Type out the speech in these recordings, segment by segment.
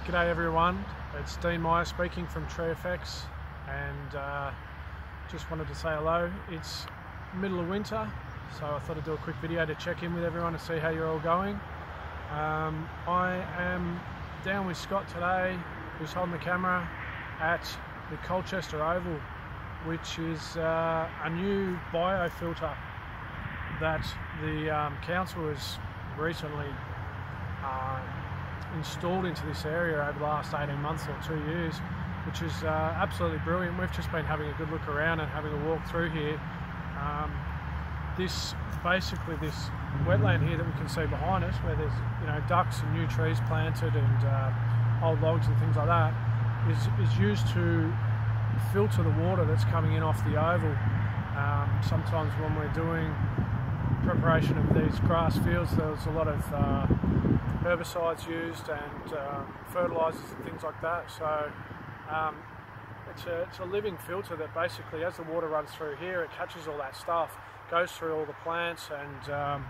G'day everyone, it's Dean Meyer speaking from TreeFX, and just wanted to say hello. It's middle of winter, so I thought I'd do a quick video to check in with everyone and see how you're all going. I am down with Scott today, who's holding the camera, at the Colchester Oval, which is a new biofilter that the council has recently installed into this area over the last 18 months or 2 years, which is absolutely brilliant. We've just been having a good look around and having a walk through here. This wetland here that we can see behind us, where there's ducks and new trees planted and old logs and things like that, is used to filter the water that's coming in off the oval. Sometimes when we're doing preparation of these grass fields, there's a lot of herbicides used and fertilisers and things like that. So it's a living filter that basically, as the water runs through here, it catches all that stuff, goes through all the plants, and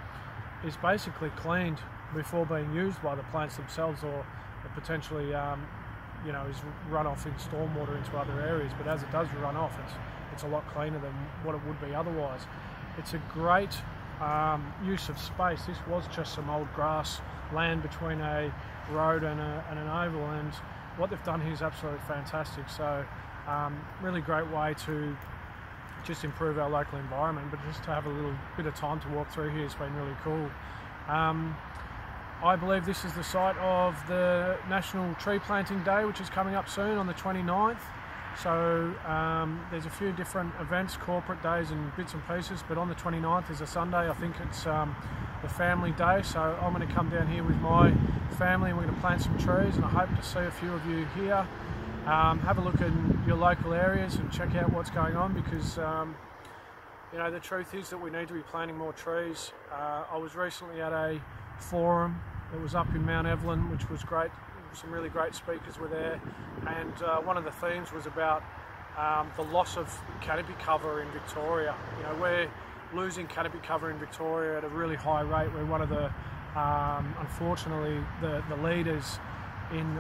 is basically cleaned before being used by the plants themselves, or potentially is run off in stormwater into other areas. But as it does run off, it's a lot cleaner than what it would be otherwise. It's a great use of space. This was just some old grass land between a road and an oval, and what they've done here is absolutely fantastic. So really great way to just improve our local environment, but just to have a little bit of time to walk through here has been really cool. I believe this is the site of the National Tree Planting Day, which is coming up soon on the 29th. So there's a few different events, corporate days and bits and pieces, but on the 29th is a Sunday. I think it's the family day, so I'm going to come down here with my family and we're going to plant some trees, and I hope to see a few of you here. Have a look in your local areas and check out what's going on, because the truth is that we need to be planting more trees. I was recently at a forum that was up in Mount Evelyn, which was great. Some really great speakers were there, and one of the themes was about the loss of canopy cover in Victoria. We're losing canopy cover in Victoria at a really high rate. We're one of the, unfortunately, the leaders in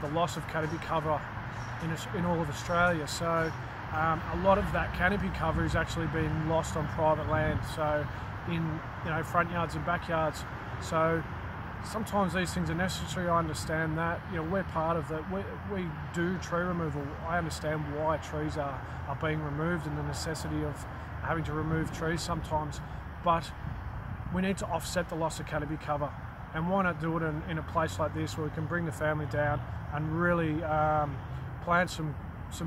the loss of canopy cover in all of Australia. So a lot of that canopy cover is actually being lost on private land, so in front yards and backyards. So sometimes these things are necessary. I understand that. We're part of that. We do tree removal. I understand why trees are being removed and the necessity of having to remove trees sometimes, but we need to offset the loss of canopy cover. And why not do it in a place like this, where we can bring the family down and really plant some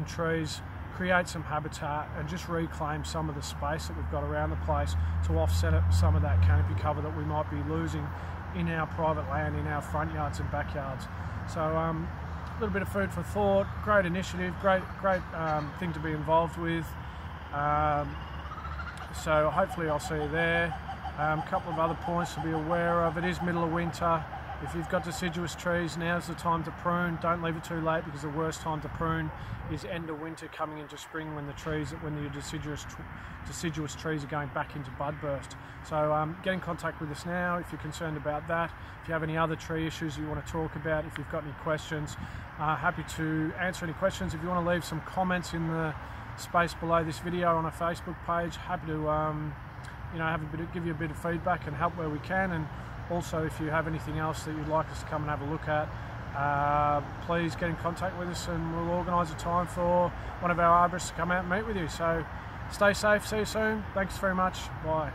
trees, create some habitat, and just reclaim some of the space that we've got around the place to offset some of that canopy cover that we might be losing in our private land, in our front yards and backyards. So a little bit of food for thought. Great initiative, great thing to be involved with. So hopefully I'll see you there. A couple of other points to be aware of. It is middle of winter. If you've got deciduous trees, now's the time to prune. Don't leave it too late, because the worst time to prune is end of winter coming into spring, when the deciduous trees are going back into bud burst. So get in contact with us now if you're concerned about that. If you have any other tree issues you want to talk about, if you've got any questions, happy to answer any questions. If you want to leave some comments in the space below this video on a Facebook page, happy to give you a bit of feedback and help where we can. And also, if you have anything else that you'd like us to come and have a look at, please get in contact with us and we'll organise a time for one of our arborists to come out and meet with you. So stay safe, see you soon. Thanks very much. Bye.